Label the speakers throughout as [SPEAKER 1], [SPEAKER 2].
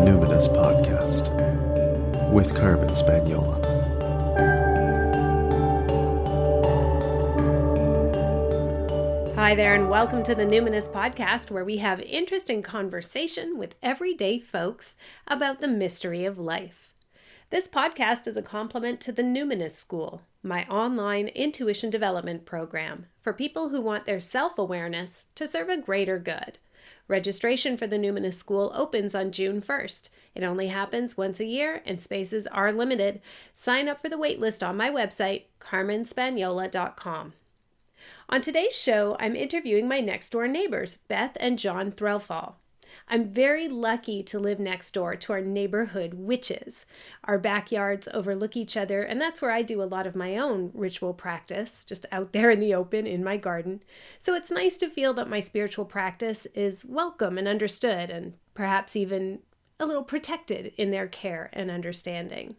[SPEAKER 1] Numinous Podcast with Carmen Spagnola.
[SPEAKER 2] Hi there, and welcome to the Numinous Podcast, where we have interesting conversation with everyday folks about the mystery of life. This podcast is a complement to the Numinous School, my online intuition development program for people who want their self-awareness to serve a greater good. Registration for the Numinous School opens on June 1st. It only happens once a year and spaces are limited. Sign up for the waitlist on my website, carmenspagnola.com. On today's show, I'm interviewing my next-door neighbors, Beth and John Threlfall. I'm very lucky to live next door to our neighborhood witches. Our backyards overlook each other, and that's where I do a lot of my own ritual practice, just out there in the open in my garden. So it's nice to feel that my spiritual practice is welcome and understood, and perhaps even a little protected in their care and understanding.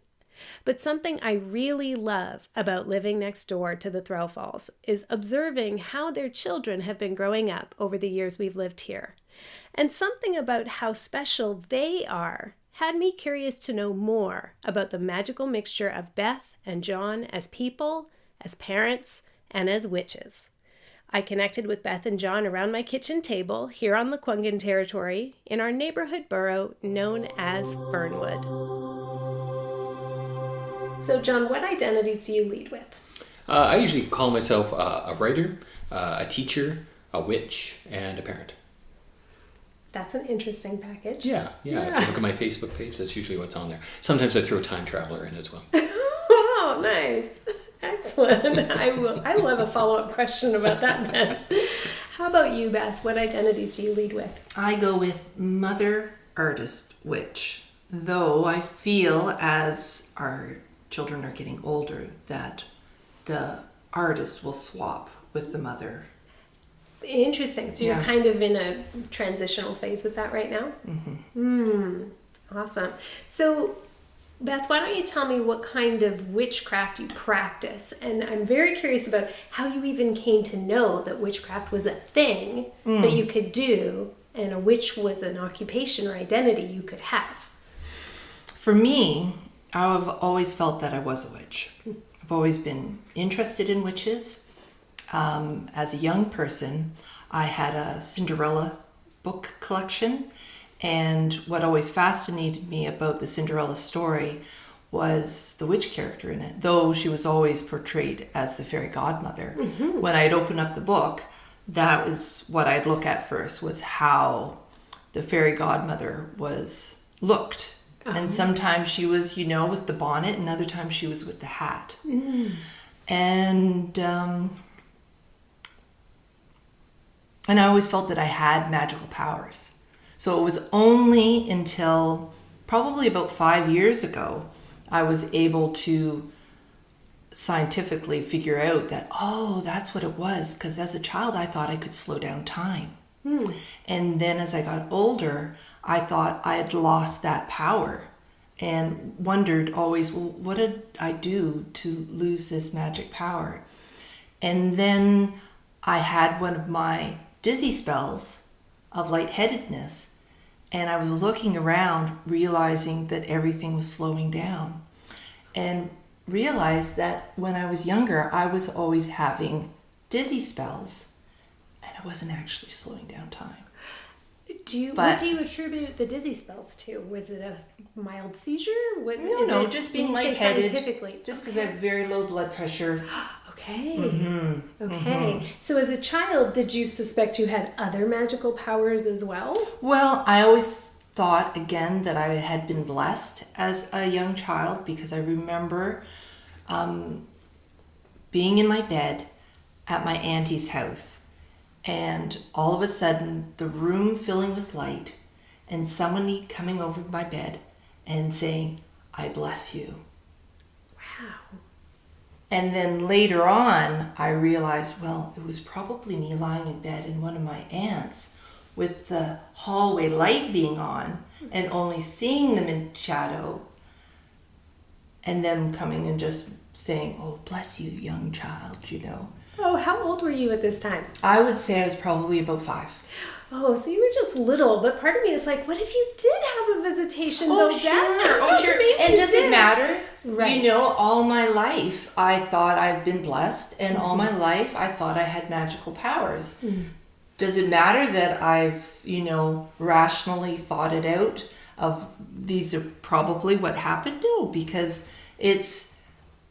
[SPEAKER 2] But something I really love about living next door to the Threlfalls is observing how their children have been growing up over the years we've lived here. And something about how special they are had me curious to know more about the magical mixture of Beth and John as people, as parents, and as witches. I connected with Beth and John around my kitchen table here on Lekwungen territory in our neighborhood borough known as Fernwood. So John, what identities do you lead with?
[SPEAKER 3] I usually call myself a writer, a teacher, a witch, and a parent.
[SPEAKER 2] That's an interesting package.
[SPEAKER 3] Yeah. If you look at my Facebook page, that's usually what's on there. Sometimes I throw time traveler in as well.
[SPEAKER 2] Oh, nice. Excellent. I will have a follow-up question about that then. How about you, Beth? What identities do you lead with?
[SPEAKER 4] I go with mother, artist, witch. Though I feel as our children are getting older that the artist will swap with the mother.
[SPEAKER 2] Interesting. So you're kind of in a transitional phase with that right now? Mm-hmm. Awesome. So, Beth, why don't you tell me what kind of witchcraft you practice? And I'm very curious about how you even came to know that witchcraft was a thing that you could do and a witch was an occupation or identity you could have.
[SPEAKER 4] For me, I've always felt that I was a witch. I've always been interested in witches. As a young person, I had a Cinderella book collection, and what always fascinated me about the Cinderella story was the witch character in it, though she was always portrayed as the fairy godmother. Mm-hmm. When I'd open up the book, that was what I'd look at first, was how the fairy godmother looked. And sometimes she was, with the bonnet, and other times she was with the hat. Mm. And I always felt that I had magical powers. So it was only until probably about 5 years ago I was able to scientifically figure out that, that's what it was. Because as a child, I thought I could slow down time. Mm. And then as I got older, I thought I had lost that power and wondered always, well, what did I do to lose this magic power? And then I had one of my dizzy spells of lightheadedness, and I was looking around realizing that everything was slowing down, and realized that when I was younger I was always having dizzy spells and I wasn't actually slowing down time.
[SPEAKER 2] What do you attribute the dizzy spells to? Was it a mild seizure?
[SPEAKER 4] No, just being lightheaded.
[SPEAKER 2] Scientifically,
[SPEAKER 4] just because I have very low blood pressure.
[SPEAKER 2] Okay.
[SPEAKER 4] Mm-hmm.
[SPEAKER 2] Okay.
[SPEAKER 4] Mm-hmm.
[SPEAKER 2] So as a child, did you suspect you had other magical powers as well?
[SPEAKER 4] Well, I always thought, again, that I had been blessed as a young child, because I remember being in my bed at my auntie's house, and all of a sudden the room filling with light, and somebody coming over my bed and saying, "I bless you."
[SPEAKER 2] Wow.
[SPEAKER 4] And then later on, I realized, well, it was probably me lying in bed and one of my aunts with the hallway light being on and only seeing them in shadow, and them coming and just saying, "Oh, bless you, young child,"
[SPEAKER 2] Oh, how old were you at this time?
[SPEAKER 4] I would say I was probably about 5.
[SPEAKER 2] Oh, so you were just little, but part of me is like, what if you did have a visitation?
[SPEAKER 4] Oh,
[SPEAKER 2] though,
[SPEAKER 4] sure.
[SPEAKER 2] Beth?
[SPEAKER 4] Oh, sure.
[SPEAKER 2] Maybe
[SPEAKER 4] And
[SPEAKER 2] you
[SPEAKER 4] does it
[SPEAKER 2] did.
[SPEAKER 4] matter?
[SPEAKER 2] Right.
[SPEAKER 4] You know, all my life I thought I've been blessed, and all my life I thought I had magical powers. Does it matter that I've, rationally thought it out of these are probably what happened? No, because it's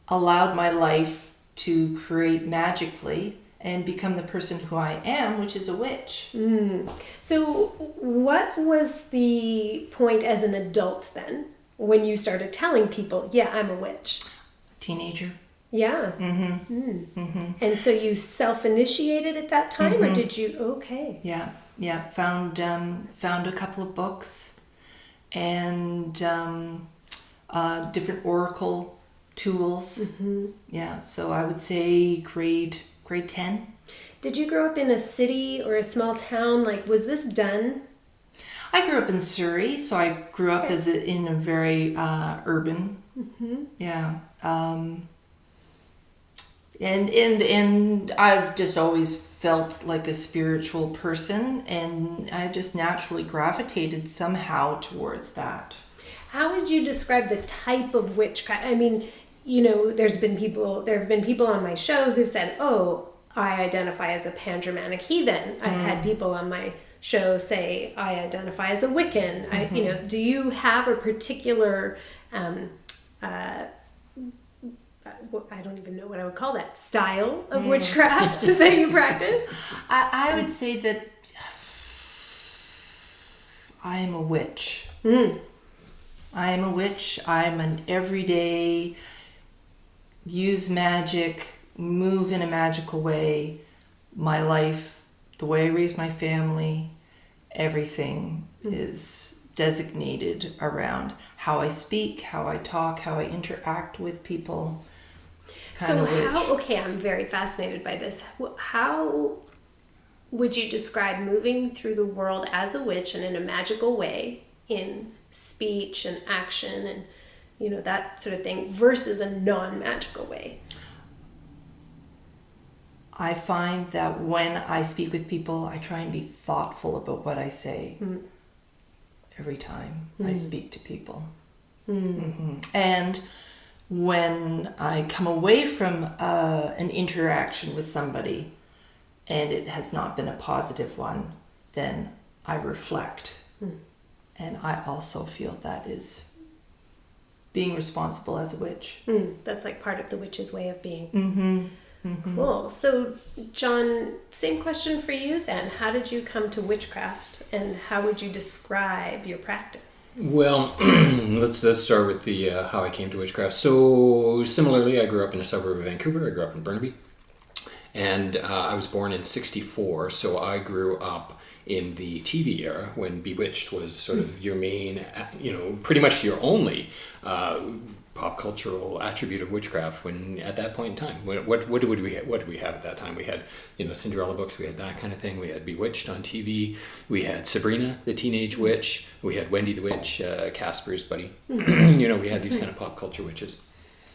[SPEAKER 4] allowed my life to create magically and become the person who I am, which is a witch.
[SPEAKER 2] So what was the point as an adult then, when you started telling people, yeah, I'm a witch?
[SPEAKER 4] Teenager.
[SPEAKER 2] Yeah. And so you self-initiated at that time, or did you? Okay.
[SPEAKER 4] Yeah. Found a couple of books and different oracle tools. Yeah. So I would say grade 10.
[SPEAKER 2] Did you grow up in a city or a small town? Like, was this done?
[SPEAKER 4] I grew up in Surrey, so I grew up in a very urban. Yeah. And I've just always felt like a spiritual person, and I just naturally gravitated somehow towards that.
[SPEAKER 2] How would you describe the type of witchcraft? I mean, there have been people on my show who said, oh, I identify as a pan-Germanic heathen. I've had people on my show say, I identify as a Wiccan. Do you have a particular, I don't even know what I would call that, style of witchcraft that you practice?
[SPEAKER 4] I would say that I am a witch. I am a witch. I'm an everyday, use magic, move in a magical way. My life, the way I raise my family, everything is designated around how I speak, how I talk, how I interact with people.
[SPEAKER 2] I'm very fascinated by this. How would you describe moving through the world as a witch and in a magical way, in speech and action and that sort of thing, versus a non-magical way?
[SPEAKER 4] I find that when I speak with people, I try and be thoughtful about what I say every time I speak to people. And when I come away from an interaction with somebody and it has not been a positive one, then I reflect. And I also feel that is being responsible as a witch.
[SPEAKER 2] That's like part of the witch's way of being. Cool. So, John, same question for you then. How did you come to witchcraft, and how would you describe your practice?
[SPEAKER 3] Well, let's start with the how I came to witchcraft. So, similarly, I grew up in a suburb of Vancouver. I grew up in Burnaby, and I was born in '64. So I grew up in the TV era when Bewitched was sort of your main, pretty much your only pop cultural attribute of witchcraft. When at that point in time, what did we have at that time? We had Cinderella books, we had that kind of thing. We had Bewitched on TV. We had Sabrina the Teenage Witch. We had Wendy the Witch, Casper's buddy. We had these kind of pop culture witches.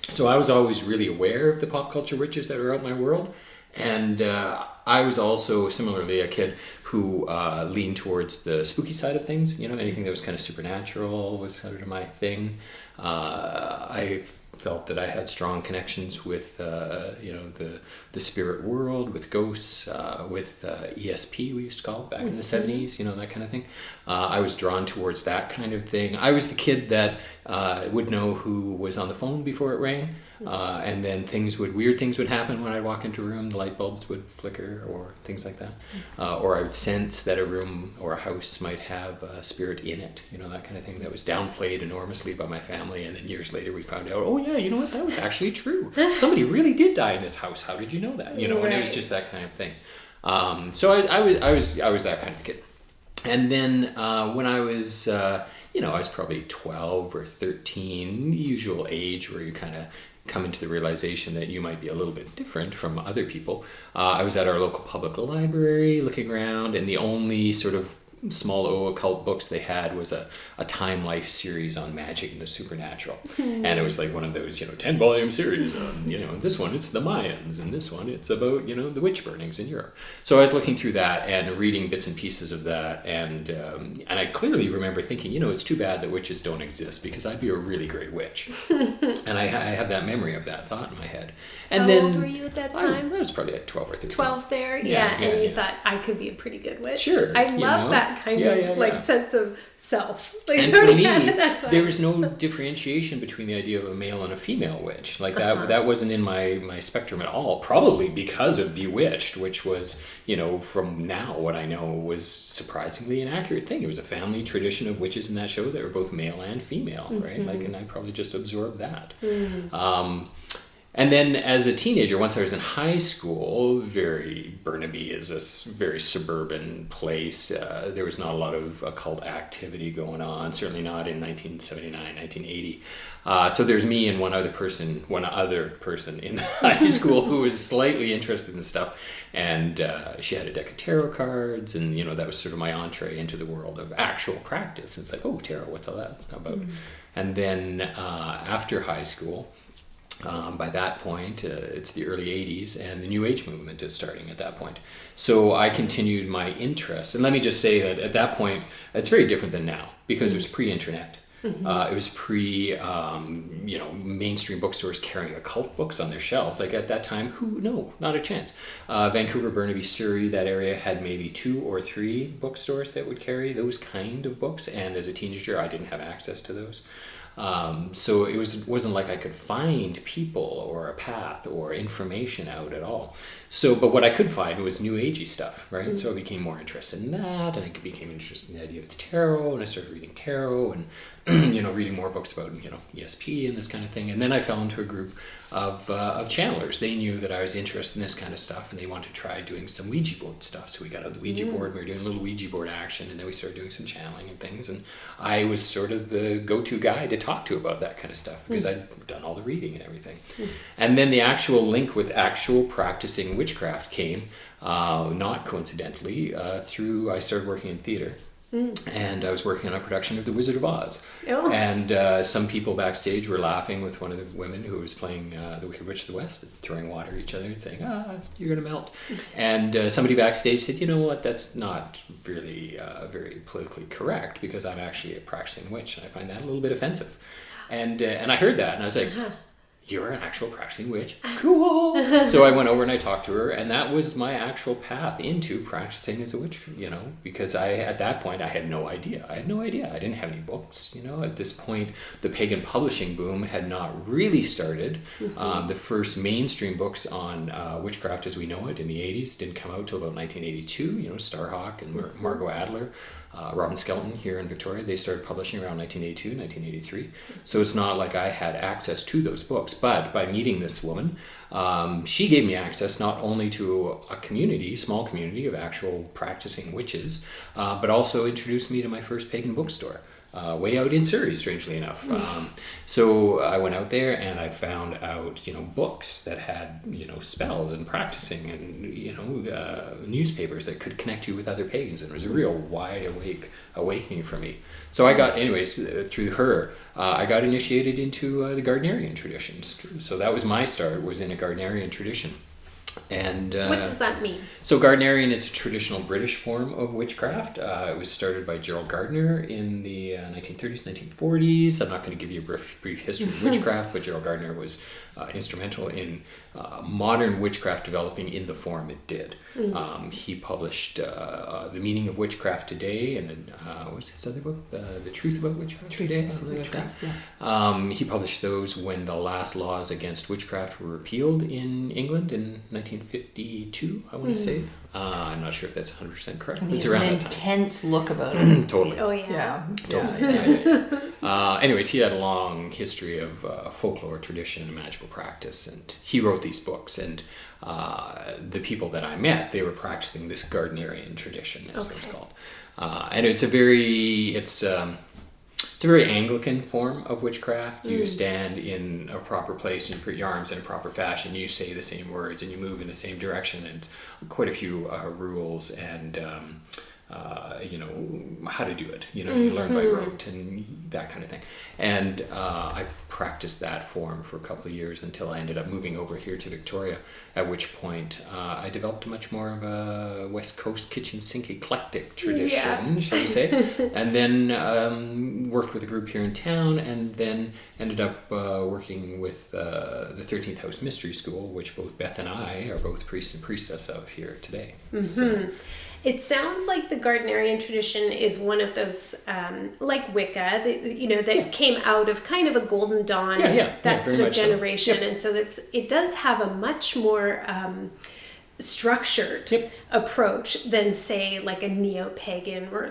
[SPEAKER 3] So I was always really aware of the pop culture witches that were out in my world, and I was also similarly a kid who leaned towards the spooky side of things. Anything that was kind of supernatural was sort of my thing. I felt that I had strong connections with the spirit world, with ghosts, with ESP, we used to call it back in the 70s, that kind of thing. I was drawn towards that kind of thing. I was the kid that would know who was on the phone before it rang. And then weird things would happen when I'd walk into a room. The light bulbs would flicker or things like that. Or I would sense that a room or a house might have a spirit in it, that kind of thing that was downplayed enormously by my family. And then years later we found out, oh yeah, you know what, that was actually true. Somebody really did die in this house. How did you know that? And it was just that kind of thing. So I was that kind of kid. And then when I was, I was probably 12 or 13, the usual age where you kind of come into the realization that you might be a little bit different from other people. I was at our local public library looking around, and the only sort of small O occult books they had was a Time Life series on magic and the supernatural. And it was like one of those, 10-volume series on, this one it's the Mayans, and this one it's about, the witch burnings in Europe. So I was looking through that and reading bits and pieces of that, and I clearly remember thinking, it's too bad that witches don't exist, because I'd be a really great witch. And I have that memory of that thought in my head. And
[SPEAKER 2] How
[SPEAKER 3] then
[SPEAKER 2] old were you at that time?
[SPEAKER 3] I was probably at 12 or 13.
[SPEAKER 2] 12 there?
[SPEAKER 3] Yeah,
[SPEAKER 2] and you
[SPEAKER 3] yeah.
[SPEAKER 2] thought, I could be a pretty good witch.
[SPEAKER 3] Sure,
[SPEAKER 2] I love that kind of sense of self. Like,
[SPEAKER 3] and
[SPEAKER 2] you
[SPEAKER 3] for
[SPEAKER 2] already
[SPEAKER 3] me,
[SPEAKER 2] had it that time.
[SPEAKER 3] there was no differentiation between the idea of a male and a female witch. Like that wasn't in my spectrum at all. Probably because of Bewitched, which was, from now what I know, was surprisingly an accurate thing. It was a family tradition of witches in that show that were both male and female, right? And I probably just absorbed that. And then as a teenager, once I was in high school, Burnaby is a very suburban place. There was not a lot of occult activity going on, certainly not in 1979, 1980. So there's me and one other person in high school who was slightly interested in stuff. And she had a deck of tarot cards, and, that was sort of my entree into the world of actual practice. It's like, oh, tarot, what's all that about? And then after high school, by that point, it's the early 80s, and the New Age movement is starting at that point. So I continued my interest. And let me just say that at that point, it's very different than now, because it was pre-internet. It was mainstream bookstores carrying occult books on their shelves. Like at that time, not a chance. Vancouver, Burnaby, Surrey, that area had maybe 2 or 3 bookstores that would carry those kind of books. And as a teenager, I didn't have access to those. So it wasn't like I could find people or a path or information out at all. But what I could find was New Agey stuff, right? So I became more interested in that, and I became interested in the idea of tarot, and I started reading tarot and, reading more books about, ESP and this kind of thing. And then I fell into a group of channelers. They knew that I was interested in this kind of stuff, and they wanted to try doing some Ouija board stuff. So we got out the Ouija board, and we were doing a little Ouija board action, and then we started doing some channeling and things. And I was sort of the go-to guy to talk to about that kind of stuff, because I'd done all the reading and everything. And then the actual link with actual practicing witchcraft came, not coincidentally, I started working in theater. And I was working on a production of The Wizard of Oz. Oh. And some people backstage were laughing with one of the women who was playing the Wicked Witch of the West, throwing water at each other and saying, you're going to melt. And somebody backstage said, you know what, that's not really very politically correct, because I'm actually a practicing witch, and I find that a little bit offensive. And I heard that, and I was like, you're an actual practicing witch? Cool! So I went over and I talked to her, and that was my actual path into practicing as a witch, because at that point, I had no idea. I didn't have any books, At this point, the pagan publishing boom had not really started. The first mainstream books on witchcraft as we know it in the 80s didn't come out till about 1982. Starhawk and Margot Adler. Robin Skelton here in Victoria, they started publishing around 1982, 1983. So it's not like I had access to those books. But by meeting this woman, she gave me access not only to a small community of actual practicing witches, but also introduced me to my first pagan bookstore. Way out in Surrey, strangely enough. So I went out there and I found out, books that had, spells and practicing and, newspapers that could connect you with other pagans. And it was a real wide awakening for me. So I got, through her, I got initiated into the Gardnerian traditions. So that was my start, was in a Gardnerian tradition. And
[SPEAKER 2] what does that mean?
[SPEAKER 3] So Gardnerian is a traditional British form of witchcraft. It was started by Gerald Gardner in the 1930s, 1940s. I'm not going to give you a brief history of witchcraft, but Gerald Gardner was instrumental in modern witchcraft developing in the form it did. He published The Meaning of Witchcraft Today, and then what's his other book? The Truth About Witchcraft Today. He published those when the last laws against witchcraft were repealed in England in 1952, I want to say. I'm not sure if that's 100% correct.
[SPEAKER 4] And he has an intense look about it.
[SPEAKER 3] Totally.
[SPEAKER 2] Oh, yeah.
[SPEAKER 3] Yeah. Anyways, he had a long history of folklore tradition and magical practice, and he wrote these books. And the people that I met, they were practicing this Gardnerian tradition, as it was called. And it's a very Anglican form of witchcraft. You stand in a proper place and you put your arms in a proper fashion. You say the same words and you move in the same direction. And quite a few rules and how to do it. You learn by rote and that kind of thing. And I practiced that form for a couple of years until I ended up moving over here to Victoria, at which point I developed much more of a West Coast kitchen sink eclectic tradition, shall we say. And then worked with a group here in town, and then ended up working with the 13th House Mystery School, which both Beth and I are both priests and priestess of here today. So.
[SPEAKER 2] It sounds like the Gardnerian tradition is one of those, like Wicca, that came out of kind of a golden dawn, that sort of generation. So. And so it does have a much more structured approach than, say, like a neo-pagan or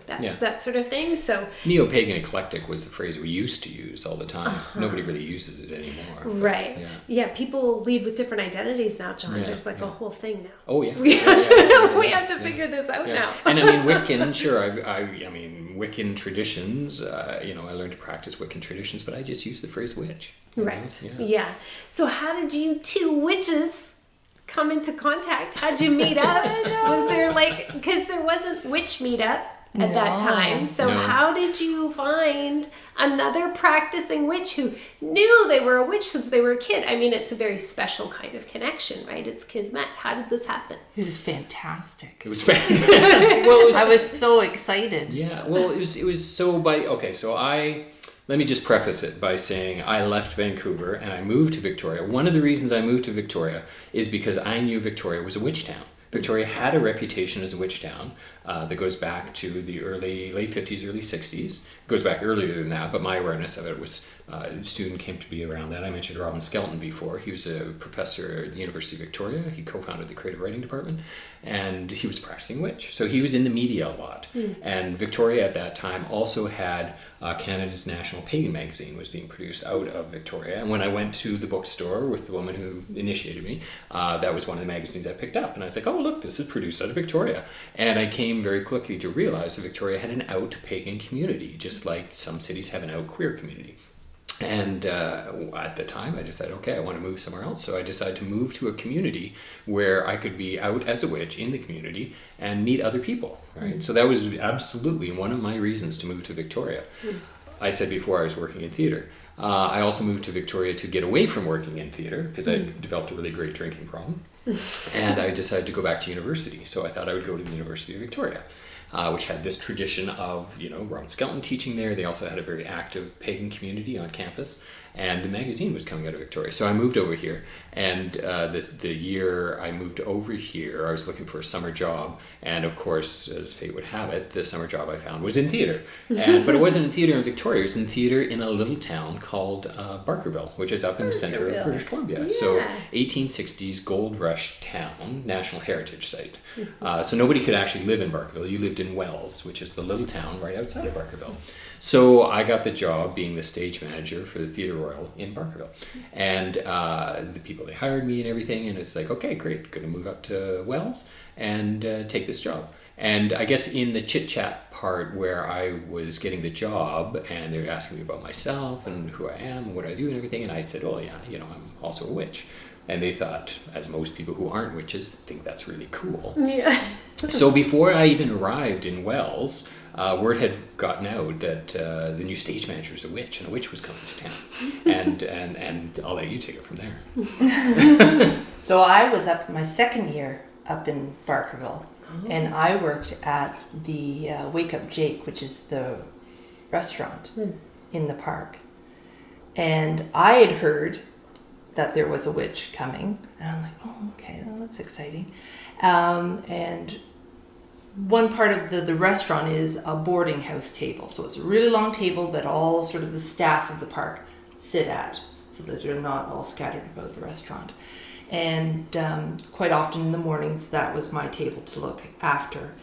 [SPEAKER 2] that sort of thing. So
[SPEAKER 3] neo-pagan eclectic was the phrase we used to use all the time. Nobody really uses it anymore.
[SPEAKER 2] Right. Yeah, people lead with different identities now, John. There's a whole thing now.
[SPEAKER 3] Oh yeah.
[SPEAKER 2] We have to figure this out now.
[SPEAKER 3] And I mean Wiccan, sure, I mean Wiccan traditions, I learned to practice Wiccan traditions, but I just use the phrase witch.
[SPEAKER 2] Right. Yeah. So how did you two witches come into contact? How'd you meet up? Was there because there wasn't witch meetup at that time, so how did you find another practicing witch who knew they were a witch since they were a kid? I mean, it's a very special kind of connection, right? It's kismet. How did this happen?
[SPEAKER 4] It was fantastic.
[SPEAKER 3] Well, I
[SPEAKER 4] was so excited.
[SPEAKER 3] Yeah, well, it was so let me just preface it by saying I left Vancouver and I moved to Victoria. One of the reasons I moved to Victoria is because I knew Victoria was a witch town. Victoria had a reputation as a witch town that goes back to the late 50s, early 60s. It goes back earlier than that, but my awareness of it was soon came to be around that. I mentioned Robin Skelton before. He was a professor at the University of Victoria. He co-founded the creative writing department, and he was a practicing witch. So he was in the media a lot. And Victoria at that time also had Canada's National Pagan magazine was being produced out of Victoria. And when I went to the bookstore with the woman who initiated me, that was one of the magazines I picked up. And I was like, oh, look, this is produced out of Victoria. And I came very quickly to realize that Victoria had an out pagan community, just like some cities have an out queer community. And at the time, I decided, okay, I want to move somewhere else. So I decided to move to a community where I could be out as a witch in the community and meet other people, right? So that was absolutely one of my reasons to move to Victoria. I said before I was working in theater. I also moved to Victoria to get away from working in theater because I developed a really great drinking problem. And I decided to go back to university. So I thought I would go to the University of Victoria. Which had this tradition of, Robin Skelton teaching there. They also had a very active pagan community on campus, and the magazine was coming out of Victoria. So I moved over here, and the year I moved over here, I was looking for a summer job, and of course, as fate would have it, the summer job I found was in theater. But it wasn't in theater in Victoria, it was in theater in a little town called Barkerville, which is up in the center of British Columbia. Yeah. So 1860s gold rush town, National Heritage Site. So nobody could actually live in Barkerville. You lived in Wells, which is the little town right outside of Barkerville. So I got the job being the stage manager for the Theatre Royal in Barkerville. And the people, they hired me and everything, and it's like, okay, great, going to move up to Wells and take this job. And I guess in the chit-chat part where I was getting the job and they were asking me about myself and who I am and what I do and everything, and I had said, oh yeah, I'm also a witch. And they thought, as most people who aren't witches think that's really cool. Yeah. So before I even arrived in Wells, word had gotten out that the new stage manager was a witch, and a witch was coming to town. And I'll let you take it from there.
[SPEAKER 4] So I was up my second year up in Barkerville, and I worked at the Wake Up Jake, which is the restaurant in the park. And I had heard that there was a witch coming, and I'm like, oh, okay, well, that's exciting. And one part of the restaurant is a boarding house table, so it's a really long table that all sort of the staff of the park sit at, so that they're not all scattered about the restaurant. And quite often in the mornings, that was my table to look after.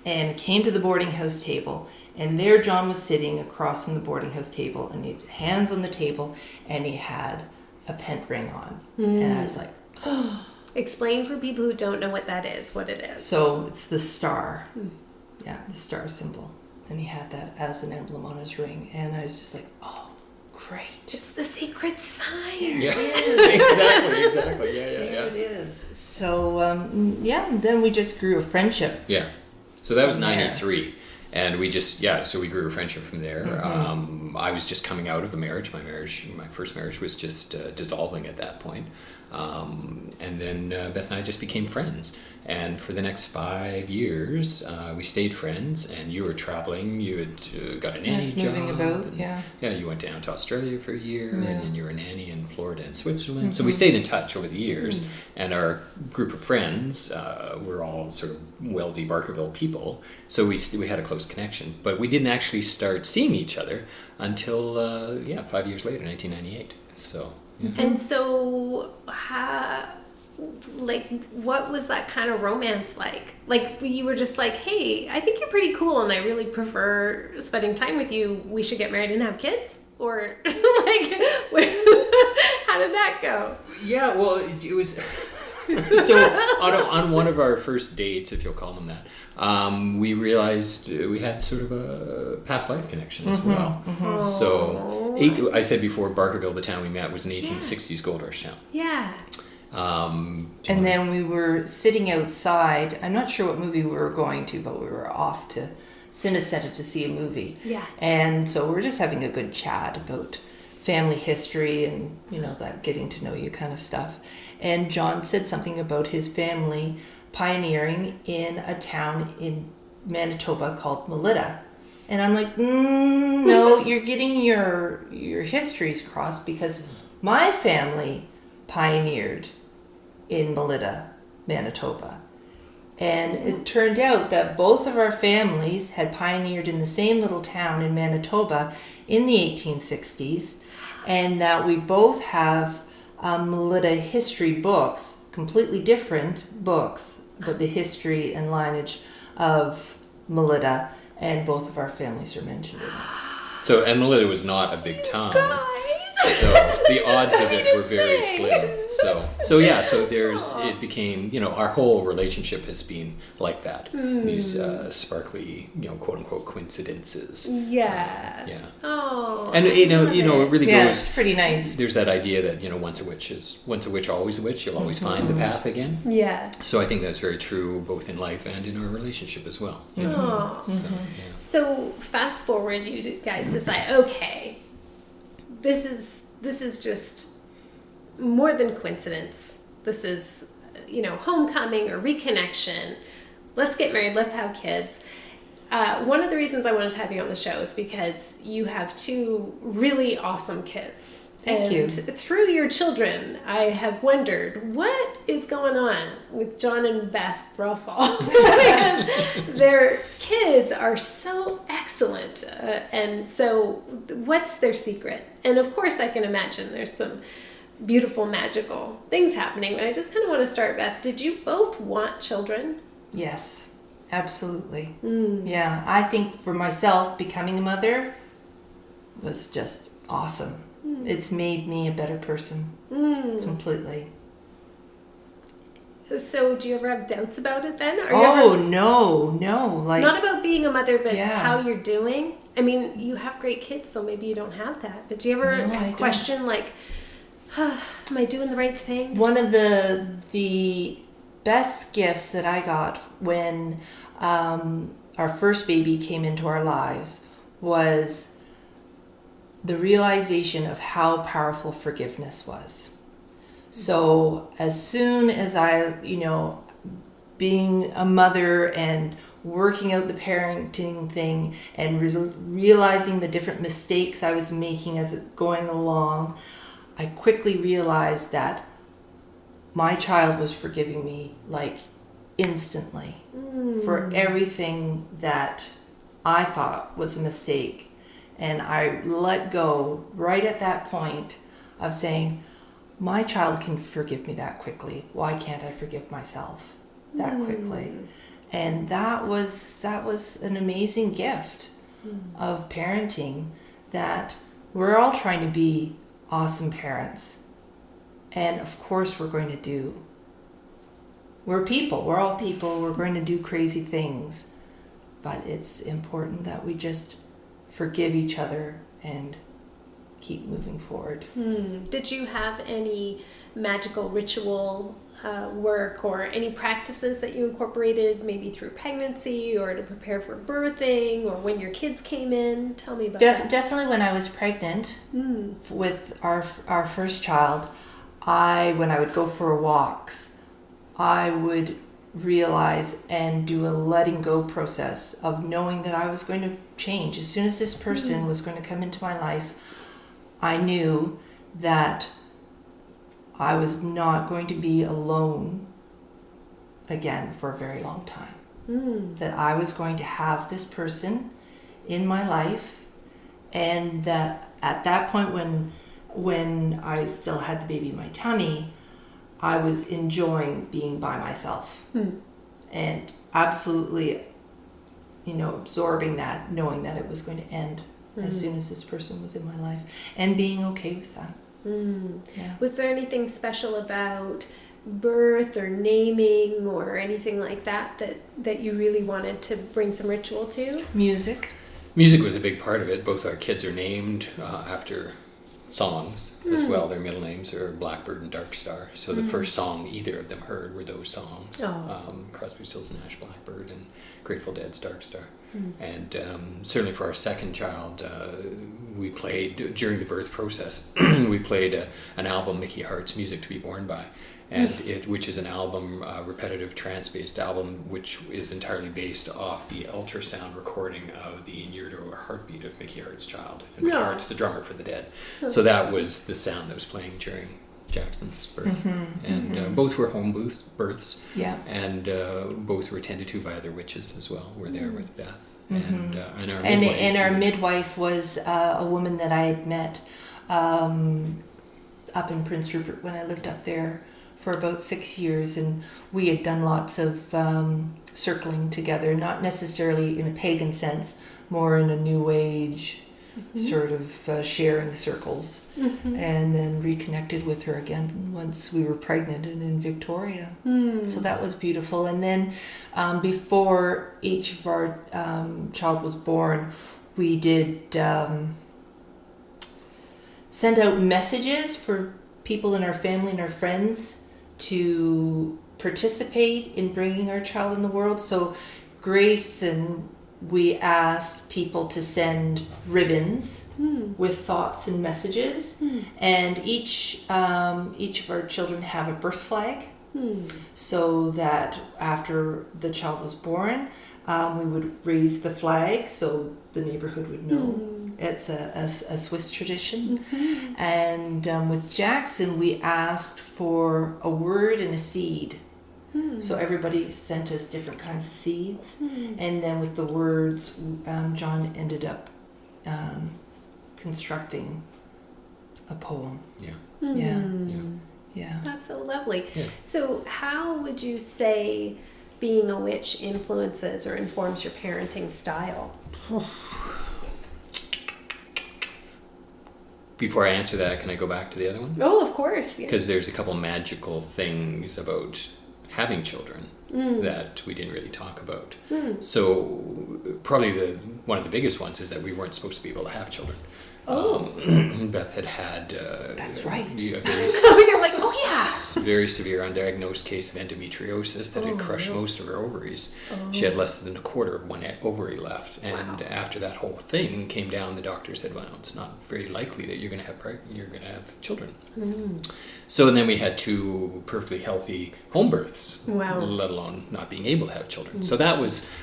[SPEAKER 4] And came to the boarding house table, and there John was sitting across from the boarding house table, and he had hands on the table, and he had a pent ring on. And I was like, oh.
[SPEAKER 2] Explain for people who don't know what that is, what it is.
[SPEAKER 4] So it's the star. Yeah, the star symbol. And he had that as an emblem on his ring. And I was just like, oh, great.
[SPEAKER 2] It's the secret sign.
[SPEAKER 3] Yeah, exactly. Yeah.
[SPEAKER 4] There it is. So, and then we just grew a friendship.
[SPEAKER 3] Yeah. So that was 93. And we just, so we grew a friendship from there. I was just coming out of a marriage. My first marriage was just dissolving at that point. And then Beth and I just became friends. And for the next 5 years, we stayed friends. And you were traveling. You had got a nanny job.
[SPEAKER 4] Moving about,
[SPEAKER 3] and,
[SPEAKER 4] yeah.
[SPEAKER 3] Yeah, you went down to Australia for a year. And then you were a nanny in Florida and Switzerland. So we stayed in touch over the years. And our group of friends were all sort of Wellesley, Barkerville people. So we had a close connection. But we didn't actually start seeing each other until, 5 years later, 1998. So...
[SPEAKER 2] And so, what was that kind of romance like? Like, you were just like, hey, I think you're pretty cool and I really prefer spending time with you. We should get married and have kids? Or, how did that go?
[SPEAKER 3] Yeah, well, it was... So, on one of our first dates, if you'll call them that, we realized we had sort of a past life connection as well. So, I said before, Barkerville, the town we met, was an 1860s gold rush town.
[SPEAKER 2] Yeah.
[SPEAKER 4] And then we were sitting outside. I'm not sure what movie we were going to, but we were off to Cinecenter to see a movie.
[SPEAKER 2] Yeah.
[SPEAKER 4] And so we were just having a good chat about family history and, that getting to know you kind of stuff. And John said something about his family pioneering in a town in Manitoba called Melita. And I'm like, no, you're getting your histories crossed, because my family pioneered in Melita, Manitoba. And it turned out that both of our families had pioneered in the same little town in Manitoba in the 1860s, and that we both have Melita history books, completely different books, but the history and lineage of Melita, and both of our families are mentioned in it.
[SPEAKER 3] So, and Melita was not a big town. So the odds of it were very slim. So it became, our whole relationship has been like that. These sparkly, quote unquote coincidences.
[SPEAKER 2] Yeah.
[SPEAKER 3] Yeah.
[SPEAKER 2] Oh.
[SPEAKER 3] And it really goes.
[SPEAKER 4] Yeah, it's pretty nice.
[SPEAKER 3] There's that idea that, once a witch, always a witch. You'll always find the path again.
[SPEAKER 2] Yeah.
[SPEAKER 3] So I think that's very true both in life and in our relationship as well.
[SPEAKER 2] So fast forward, you guys decide, okay, this is just more than coincidence. This is, homecoming or reconnection. Let's get married. Let's have kids. One of the reasons I wanted to have you on the show is because you have two really awesome kids.
[SPEAKER 4] Thank you.
[SPEAKER 2] Through your children, I have wondered what is going on with John and Beth Threlfall, because their kids are so excellent. And so what's their secret? And of course, I can imagine there's some beautiful, magical things happening. But I just kind of want to start, Beth. Did you both want children?
[SPEAKER 4] Yes, absolutely. Yeah, I think for myself, becoming a mother was just awesome. It's made me a better person. Completely.
[SPEAKER 2] So do you ever have doubts about it then?
[SPEAKER 4] No. Like,
[SPEAKER 2] not about being a mother, but
[SPEAKER 4] Yeah.
[SPEAKER 2] how you're doing? I mean, you have great kids, so maybe you don't have that. But do you ever
[SPEAKER 4] No, I
[SPEAKER 2] question, like, am I doing the right thing?
[SPEAKER 4] one of the best gifts that I got when our first baby came into our lives was the realization of how powerful forgiveness was. So as soon as I, being a mother and working out the parenting thing and realizing the different mistakes I was making as it going along, I quickly realized that my child was forgiving me like instantly for everything that I thought was a mistake. And I let go right at that point of saying, my child can forgive me that quickly. Why can't I forgive myself that quickly? And that was an amazing gift of parenting, that we're all trying to be awesome parents. And of course we're all people, we're going to do crazy things. But it's important that we just forgive each other and keep moving forward.
[SPEAKER 2] Did you have any magical ritual work or any practices that you incorporated maybe through pregnancy or to prepare for birthing or when your kids came in? Tell me about that.
[SPEAKER 4] Definitely when I was pregnant with our first child, when I would go for walks, I would realize and do a letting go process of knowing that I was going to change. As soon as this person was going to come into my life, I knew that I was not going to be alone again for a very long time. That I was going to have this person in my life, and that at that point when I still had the baby in my tummy, I was enjoying being by myself and absolutely, absorbing that, knowing that it was going to end as soon as this person was in my life, and being okay with that. Yeah.
[SPEAKER 2] Was there anything special about birth or naming or anything like that you really wanted to bring some ritual to?
[SPEAKER 4] Music
[SPEAKER 3] was a big part of it. Both our kids are named after songs as well. Their middle names are Blackbird and Dark Star. So the first song either of them heard were those songs. Crosby, Stills and Nash, Blackbird, and Grateful Dead's Dark Star. And certainly for our second child, we played, during the birth process, we played an album, Mickey Hart's Music to be Born By, and which is an album, repetitive trance-based album, which is entirely based off the ultrasound recording of the in utero heartbeat of Mickey Hart's child. And Mickey Hart's the drummer for the Dead. So that was the sound that was playing during Jackson's birth. Both were home births.
[SPEAKER 4] Yeah.
[SPEAKER 3] And both were tended to by other witches as well. We're there with Beth. And our midwife.
[SPEAKER 4] And our midwife was a woman that I had met up in Prince Rupert when I lived up there for about 6 years, and we had done lots of circling together, not necessarily in a pagan sense, more in a new age sort of sharing circles, and then reconnected with her again once we were pregnant and in Victoria. So that was beautiful. And then before each of our child was born, we did send out messages for people in our family and our friends to participate in bringing our child in the world. So Grace and we asked people to send ribbons with thoughts and messages, and each of our children have a birth flag, so that after the child was born, we would raise the flag so the neighborhood would know. It's a Swiss tradition. And with Jackson, we asked for a word and a seed. So everybody sent us different kinds of seeds, and then with the words, John ended up constructing a poem. Yeah.
[SPEAKER 2] That's so lovely.
[SPEAKER 3] Yeah.
[SPEAKER 2] So how would you say being a witch influences or informs your parenting style?
[SPEAKER 3] Before I answer that, can I go back to the other one?
[SPEAKER 2] Oh, of course.
[SPEAKER 3] Because there's a couple magical things about having children that we didn't really talk about. So probably one of the biggest ones is that we weren't supposed to be able to have children. Beth had
[SPEAKER 4] That's right.
[SPEAKER 2] You're like, oh yeah.
[SPEAKER 3] Very severe undiagnosed case of endometriosis that had crushed most of her ovaries. She had less than a quarter of one ovary left, and after that whole thing came down, the doctor said, "Well, it's not very likely that you're going to have children." So then we had 2 perfectly healthy home births, let alone not being able to have children. So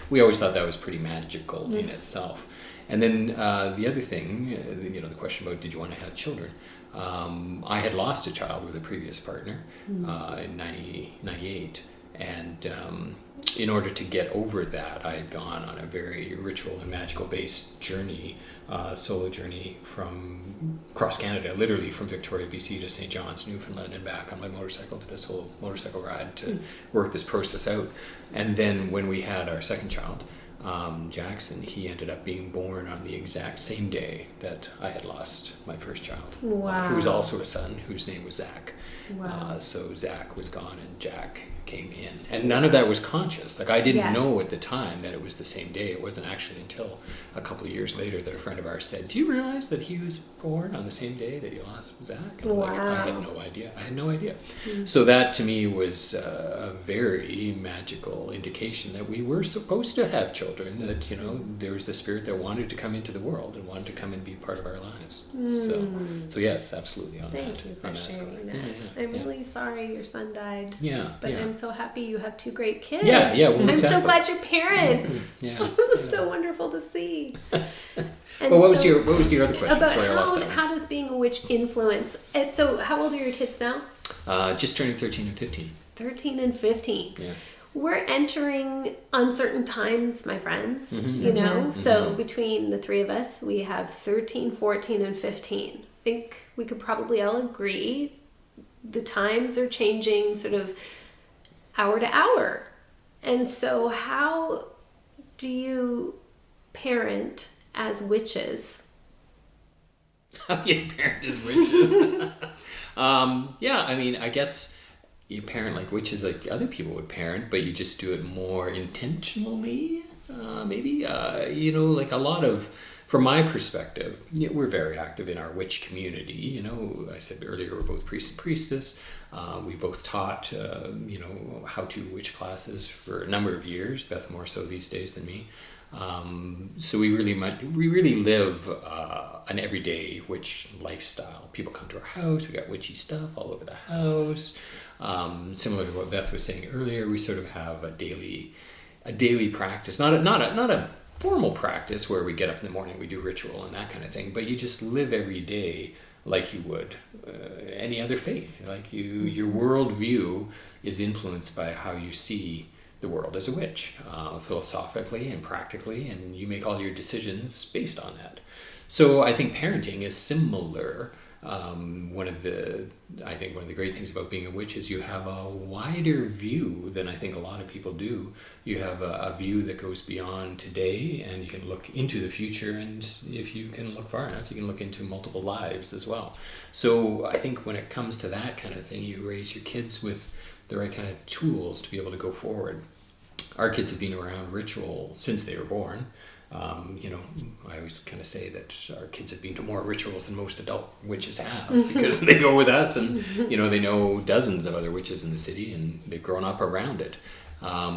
[SPEAKER 3] we always thought that was pretty magical in itself. And then the other thing, the question about did you want to have children? I had lost a child with a previous partner in 1998, and in order to get over that, I had gone on a very ritual and magical based journey, solo journey from across Canada, literally from Victoria, BC to St. John's, Newfoundland, and back on my motorcycle. Did this whole motorcycle ride to work this process out. And then when we had our second child, Jackson, he ended up being born on the exact same day that I had lost my first child. Who was also a son, whose name was Zach. So Zach was gone, and Jack came in. And none of that was conscious. Like, I didn't
[SPEAKER 2] Yeah.
[SPEAKER 3] know at the time that it was the same day. It wasn't actually until a couple of years later that a friend of ours said, "Do you realize that he was born on the same day that you lost Zach?" And I'm like, I had no idea. So that to me was a very magical indication that we were supposed to have children, that, you know, there was the spirit that wanted to come into the world and wanted to come and be part of our lives. So yes, absolutely on that.
[SPEAKER 2] Thank you for
[SPEAKER 3] on
[SPEAKER 2] sharing that.
[SPEAKER 3] Yeah,
[SPEAKER 2] I'm really sorry your son died.
[SPEAKER 3] Yeah,
[SPEAKER 2] But
[SPEAKER 3] yeah.
[SPEAKER 2] I'm so happy you have two great kids.
[SPEAKER 3] Yeah, yeah, well,
[SPEAKER 2] I'm
[SPEAKER 3] exactly.
[SPEAKER 2] so glad you're parents.
[SPEAKER 3] Yeah.
[SPEAKER 2] So wonderful to see. And
[SPEAKER 3] Well, what was
[SPEAKER 2] so-
[SPEAKER 3] your other question?
[SPEAKER 2] About
[SPEAKER 3] Sorry, I lost that one.
[SPEAKER 2] how does being a witch influence? And so how old are your kids now?
[SPEAKER 3] Just turning 13 and 15.
[SPEAKER 2] 13 and 15.
[SPEAKER 3] Yeah.
[SPEAKER 2] We're entering uncertain times, my friends,
[SPEAKER 3] Mm-hmm.
[SPEAKER 2] you know? So between the three of us, we have 13, 14, and 15. I think we could probably all agree the times are changing sort of hour to hour. And so how do you parent as witches?
[SPEAKER 3] How you parent as witches? Yeah, I mean, I guess you parent like witches like other people would parent, but you just do it more intentionally, maybe. You know, like a lot of, from my perspective, we're very active in our witch community. You know, I said earlier, we're both priest and priestess. We both taught, you know, how-to witch classes for a number of years, Beth more so these days than me. So we really live an everyday witch lifestyle. People come to our house. We got witchy stuff all over the house. Similar to what Beth was saying earlier, we sort of have a daily practice, not a formal practice where we get up in the morning, we do ritual and that kind of thing, but you just live every day like you would any other faith. Like your worldview is influenced by how you see the world as a witch, philosophically and practically, and you make all your decisions based on that. So I think parenting is similar. One of the great things about being a witch is you have a wider view than I think a lot of people do. You have a view that goes beyond today, and you can look into the future, and if you can look far enough, you can look into multiple lives as well. So I think when it comes to that kind of thing, you raise your kids with the right kind of tools to be able to go forward. Our kids have been around ritual since they were born. You know, I always kind of say that our kids have been to more rituals than most adult witches have, because they go with us and, you know, they know dozens of other witches in the city and they've grown up around it.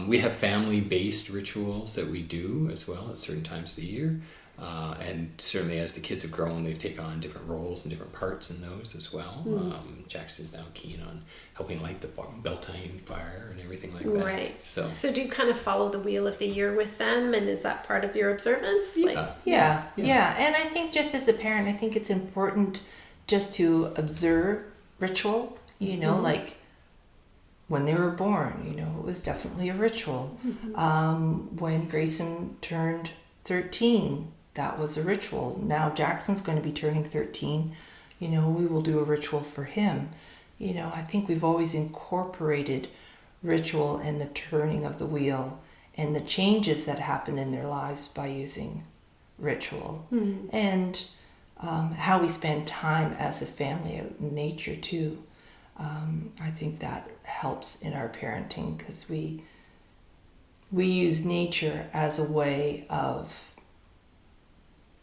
[SPEAKER 3] We have family-based rituals that we do as well at certain times of the year. And certainly as the kids have grown, they've taken on different roles and different parts in those as well. Jackson's now keen on helping light the Beltane fire and everything like that.
[SPEAKER 2] Right.
[SPEAKER 3] So
[SPEAKER 2] do you kind of follow the wheel of the year with them, and is that part of your observance?
[SPEAKER 4] Yeah. And I think just as a parent, I think it's important just to observe ritual, you know, like when they were born, you know, it was definitely a ritual. When Grayson turned 13, that was a ritual. Now Jackson's going to be turning 13. You know, we will do a ritual for him. You know, I think we've always incorporated ritual and the turning of the wheel and the changes that happen in their lives by using ritual. And how we spend time as a family out in nature too. I think that helps in our parenting, because we use nature as a way of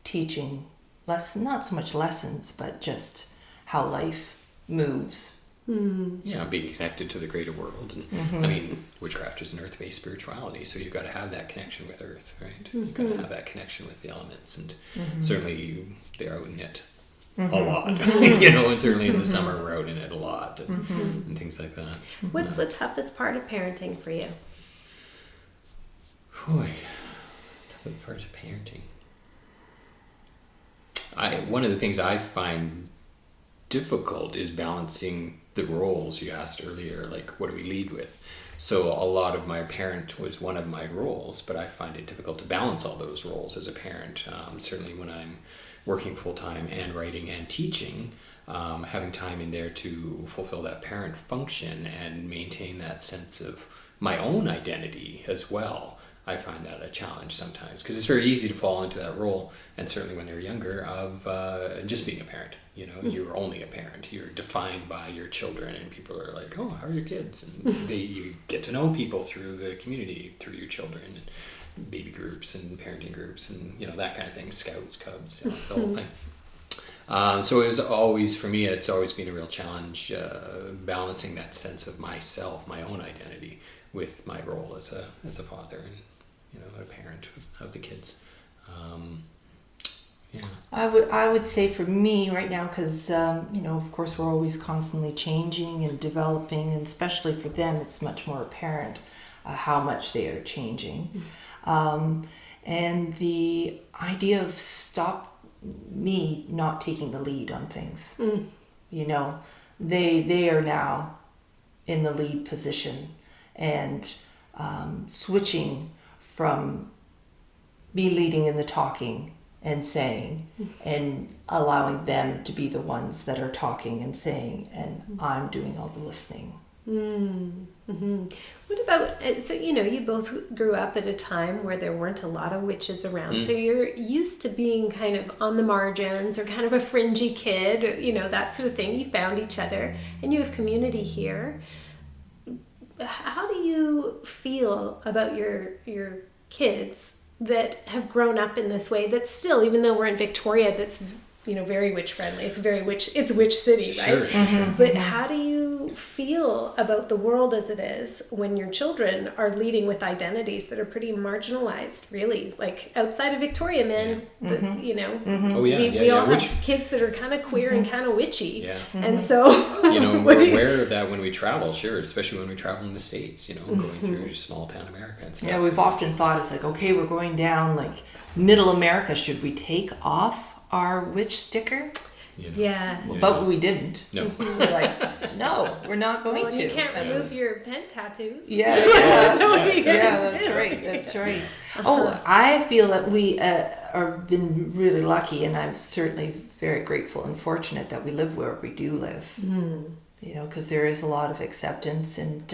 [SPEAKER 4] teaching not so much lessons, but just how life moves.
[SPEAKER 3] Yeah, being connected to the greater world. And I mean, witchcraft is an earth-based spirituality, so you've got to have that connection with earth, right? You've got to have that connection with the elements, and certainly they're out in it a lot, you know, and certainly in the summer we're out in it a lot, and things like that.
[SPEAKER 2] What's the toughest part of parenting for you?
[SPEAKER 3] Boy, toughest part of parenting. One of the things I find difficult is balancing the roles you asked earlier, like what do we lead with? So a lot of my parent was one of my roles, but I find it difficult to balance all those roles as a parent. Certainly when I'm working full-time and writing and teaching, having time in there to fulfill that parent function and maintain that sense of my own identity as well. I find that a challenge sometimes, because it's very easy to fall into that role, and certainly when they're younger, of just being a parent. You know, you're only a parent. You're defined by your children, and people are like, "Oh, how are your kids?" And you get to know people through the community, through your children, and baby groups and parenting groups, and that kind of thing. Scouts, Cubs, the whole thing. So it was always, for me, it's always been a real challenge balancing that sense of myself, my own identity, with my role as a father and a parent of the kids. Yeah.
[SPEAKER 4] I would say for me right now, because of course we're always constantly changing and developing, and especially for them, it's much more apparent how much they are changing. And the idea of me not taking the lead on things. They are now in the lead position, and switching from me leading in the talking and saying, and allowing them to be the ones that are talking and saying, and I'm doing all the listening.
[SPEAKER 2] Mm-hmm. What about, so you both grew up at a time where there weren't a lot of witches around, so you're used to being kind of on the margins, or kind of a fringy kid, or, that sort of thing. You found each other, and you have community here. How do you feel about your kids that have grown up in this way, that's still, even though we're in Victoria, that's very witch friendly, it's witch city, right?
[SPEAKER 3] Sure.
[SPEAKER 2] But how do you feel about the world as it is when your children are leading with identities that are pretty marginalized, really? Like outside of Victoria, man, we all have kids that are kind of queer and kind of witchy, and so
[SPEAKER 3] we're aware of that when we travel, sure, especially when we travel in the States, going through small town America and stuff.
[SPEAKER 4] Yeah, we've often thought, it's like, okay, we're going down like middle America, should we take off our witch sticker? But we didn't.
[SPEAKER 3] No.
[SPEAKER 4] We're like, no, we're not going to.
[SPEAKER 2] You can't remove your pen tattoos.
[SPEAKER 4] That's right. Oh, I feel that we have been really lucky, and I'm certainly very grateful and fortunate that we live where we do live. Because there is a lot of acceptance, and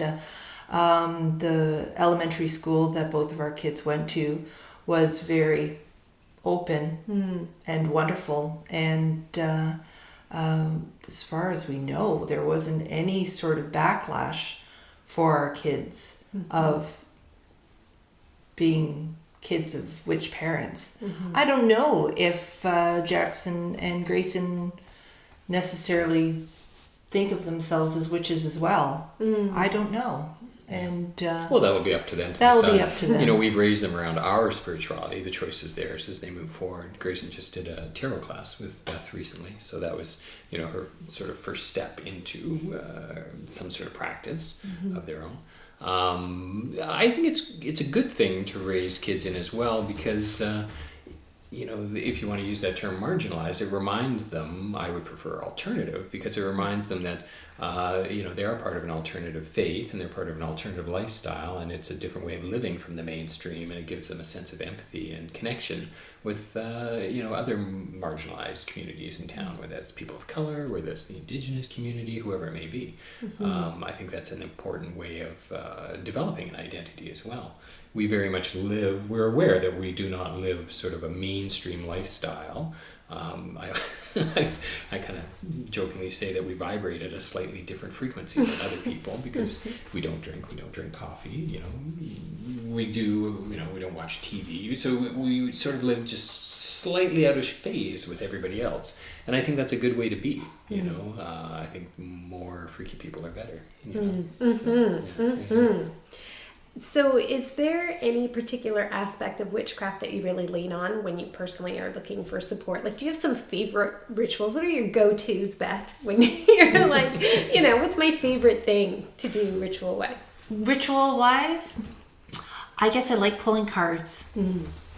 [SPEAKER 4] the elementary school that both of our kids went to was very open and wonderful, and as far as we know, there wasn't any sort of backlash for our kids of being kids of witch parents. I don't know if Jackson and Grayson necessarily think of themselves as witches as well. I don't know. And
[SPEAKER 3] well, that'll be up to them.
[SPEAKER 4] Be up to them.
[SPEAKER 3] We've raised them around our spirituality. The choice is theirs as they move forward. Grayson just did a tarot class with Beth recently, so that was her sort of first step into some sort of practice of their own. I think it's a good thing to raise kids in as well, because if you want to use that term marginalized, it reminds them, I would prefer alternative, because it reminds them that they are part of an alternative faith, and they're part of an alternative lifestyle, and it's a different way of living from the mainstream, and it gives them a sense of empathy and connection with other marginalized communities in town, whether that's people of color, whether that's the Indigenous community, whoever it may be. I think that's an important way of developing an identity as well. We very much we're aware that we do not live sort of a mainstream lifestyle. I kind of jokingly say that we vibrate at a slightly different frequency than other people, because we don't drink coffee, we don't watch TV, so we sort of live just slightly out of phase with everybody else, and I think that's a good way to be. I think more freaky people are better.
[SPEAKER 2] So is there any particular aspect of witchcraft that you really lean on when you personally are looking for support? Like, do you have some favorite rituals? What are your go-tos, Beth, when you're like, what's my favorite thing to do ritual-wise?
[SPEAKER 4] Ritual-wise? I guess I like pulling cards.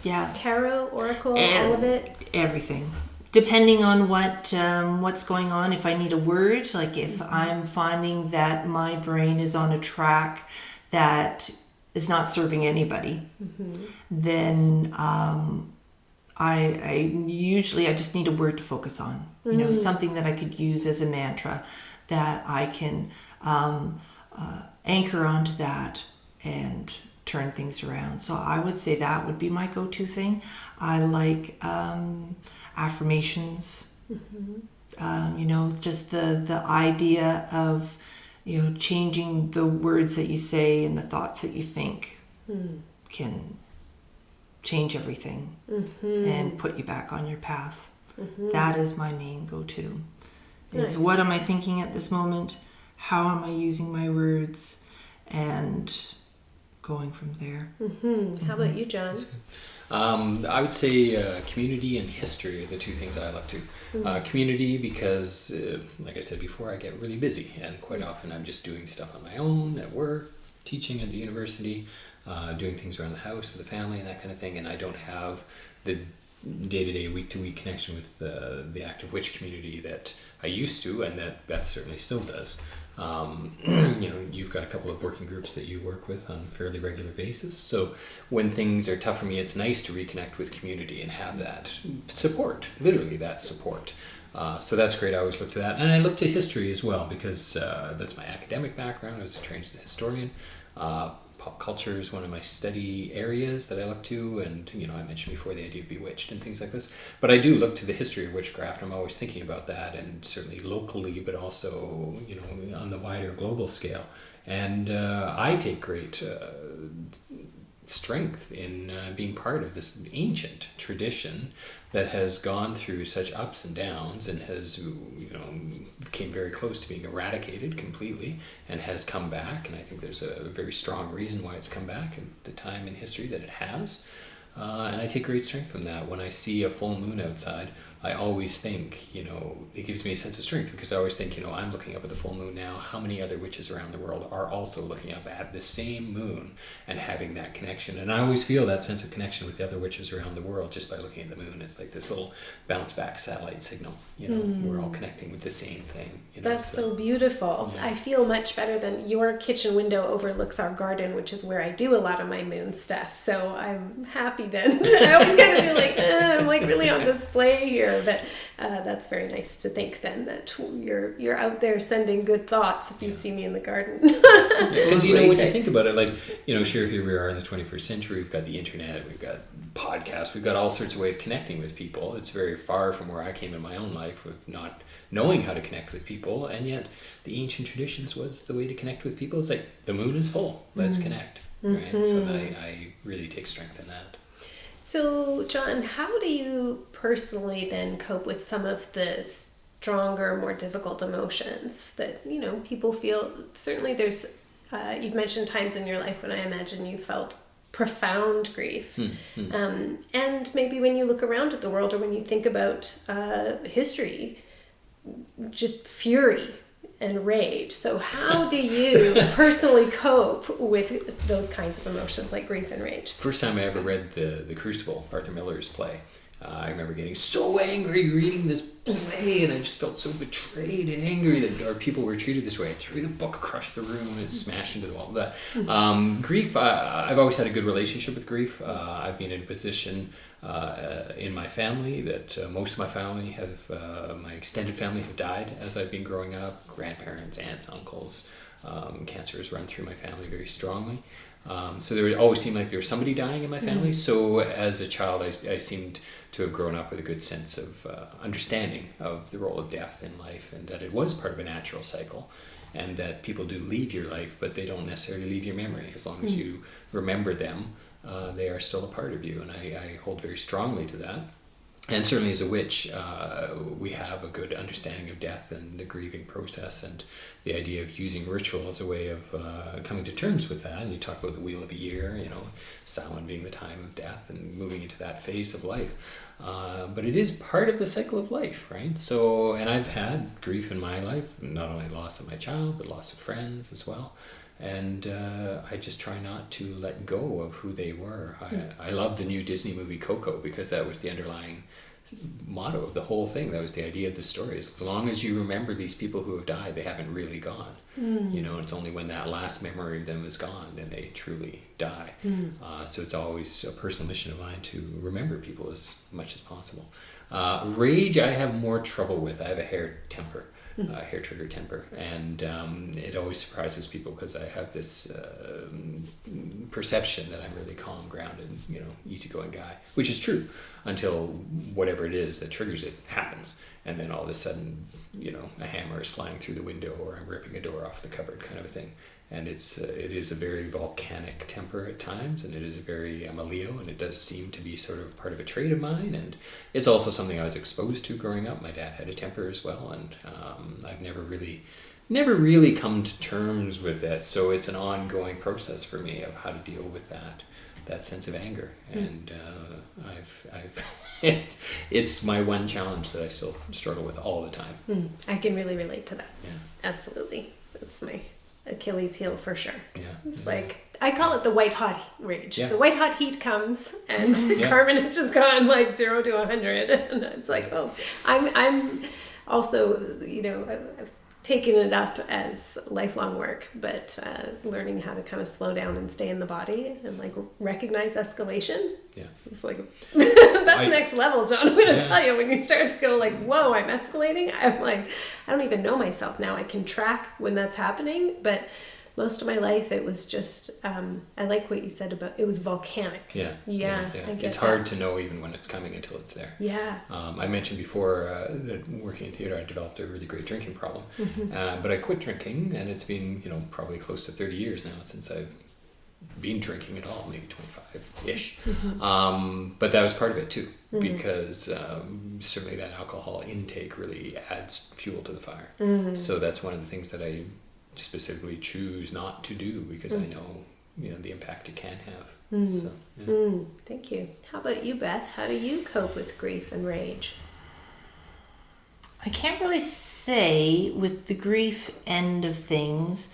[SPEAKER 4] Yeah.
[SPEAKER 2] Tarot, oracle, all of it?
[SPEAKER 4] Everything. Depending on what's going on. If I need a word, like if I'm finding that my brain is on a track that is not serving anybody, then I usually just need a word to focus on. Something that I could use as a mantra, that I can anchor onto that and turn things around. So I would say that would be my go-to thing. I like affirmations. Just the idea of, changing the words that you say and the thoughts that you think can change everything and put you back on your path. That is my main go-to. Is what am I thinking at this moment? How am I using my words? And going from there.
[SPEAKER 2] How about you, John?
[SPEAKER 3] I would say community and history are the two things I look to. Community because, like I said before, I get really busy, and quite often I'm just doing stuff on my own, at work, teaching at the university, doing things around the house with the family and that kind of thing, and I don't have the day-to-day, week-to-week connection with the active witch community that I used to, and that Beth certainly still does. You've got a couple of working groups that you work with on a fairly regular basis. So when things are tough for me, it's nice to reconnect with community and have that support, literally that support. So that's great. I always look to that. And I look to history as well because that's my academic background. I was trained as a historian. Pop culture is one of my study areas that I look to, and I mentioned before the idea of bewitched and things like this. But I do look to the history of witchcraft. I'm always thinking about that, and certainly locally, but also on the wider global scale. And I take great strength in being part of this ancient tradition that has gone through such ups and downs and has came very close to being eradicated completely and has come back, and I think there's a very strong reason why it's come back at the time in history that it has, and I take great strength from that. When I see a full moon outside, I always think, it gives me a sense of strength, because I always think, I'm looking up at the full moon now. How many other witches around the world are also looking up at the same moon and having that connection? And I always feel that sense of connection with the other witches around the world just by looking at the moon. It's like this little bounce back satellite signal, we're all connecting with the same thing.
[SPEAKER 2] That's so beautiful. Yeah. I feel much better than your kitchen window overlooks our garden, which is where I do a lot of my moon stuff. So I'm happy then. I always kind of feel like, I'm like really on display here. But that's very nice to think then that you're out there sending good thoughts if you see me in the garden.
[SPEAKER 3] Because when you think about it, sure, here we are in the 21st century. We've got the internet, we've got podcasts, we've got all sorts of ways of connecting with people. It's very far from where I came in my own life of not knowing how to connect with people, and yet the ancient traditions was the way to connect with people. It's like the moon is full, let's connect, right? So I really take strength in that.
[SPEAKER 2] So, John, how do you personally then cope with some of the stronger, more difficult emotions that, people feel? Certainly there's, you've mentioned times in your life when I imagine you felt profound grief. And maybe when you look around at the world or when you think about history, just fury and rage. So how do you personally cope with those kinds of emotions like grief and rage?
[SPEAKER 3] First time I ever read the Crucible, Arthur Miller's play, I remember getting so angry reading this play, and I just felt so betrayed and angry that our people were treated this way. I threw the book across the room and it smashed into the wall. Grief, I've always had a good relationship with grief. I've been in a position in my family that most of my family have, my extended family have died as I've been growing up. Grandparents, aunts, uncles. Cancer has run through my family very strongly. So there always seemed like there was somebody dying in my family. So as a child, I seemed to have grown up with a good sense of understanding of the role of death in life, and that it was part of a natural cycle, and that people do leave your life, but they don't necessarily leave your memory. As long as you remember them, they are still a part of you, and I hold very strongly to that. And certainly as a witch, we have a good understanding of death and the grieving process, and the idea of using ritual as a way of coming to terms with that. And you talk about the Wheel of a Year, Samhain being the time of death and moving into that phase of life. But it is part of the cycle of life, right? So, and I've had grief in my life, not only loss of my child, but loss of friends as well. And I just try not to let go of who they were. I love the new Disney movie Coco, because that was the underlying motto of the whole thing. That was the idea of the story. As long as you remember these people who have died, they haven't really gone. It's only when that last memory of them is gone then they truly die. So it's always a personal mission of mine to remember people as much as possible. Rage I have more trouble with. I have a hairy temper. hair trigger temper, and it always surprises people because I have this perception that I'm really calm, grounded, easygoing guy, which is true until whatever it is that triggers it happens, and then all of a sudden, a hammer is flying through the window, or I'm ripping a door off the cupboard, kind of a thing. And it is a very volcanic temper at times, and it is I'm a Leo, and it does seem to be sort of part of a trait of mine, and it's also something I was exposed to growing up. My dad had a temper as well, and I've never really come to terms with that. So it's an ongoing process for me of how to deal with that sense of anger, and it's my one challenge that I still struggle with all the time.
[SPEAKER 2] I can really relate to that.
[SPEAKER 3] Yeah,
[SPEAKER 2] absolutely. That's my Achilles heel for sure.
[SPEAKER 3] Yeah,
[SPEAKER 2] it's like I call it the white hot rage.
[SPEAKER 3] Yeah.
[SPEAKER 2] The white hot heat comes, and Carmen has just gone like 0 to 100, and it's like, oh, I'm also I've taken it up as lifelong work, but learning how to kind of slow down and stay in the body and like recognize escalation.
[SPEAKER 3] Yeah,
[SPEAKER 2] it's like that's next level, John. I'm gonna tell you, when you start to go like, whoa, I'm escalating. I'm like, I don't even know myself now. I can track when that's happening, but most of my life it was just I like what you said about it was volcanic.
[SPEAKER 3] Yeah. It's hard to know even when it's coming until it's there.
[SPEAKER 2] Yeah.
[SPEAKER 3] I mentioned before that working in theater I developed a really great drinking problem, but I quit drinking, and it's been probably close to 30 years now since I've been drinking at all, maybe 25-ish. But that was part of it too, because certainly that alcohol intake really adds fuel to the fire. So that's one of the things that I specifically choose not to do, because I know the impact it can have. So,
[SPEAKER 2] Thank you. How about you, Beth? How do you cope with grief and rage?
[SPEAKER 4] I can't really say with the grief end of things.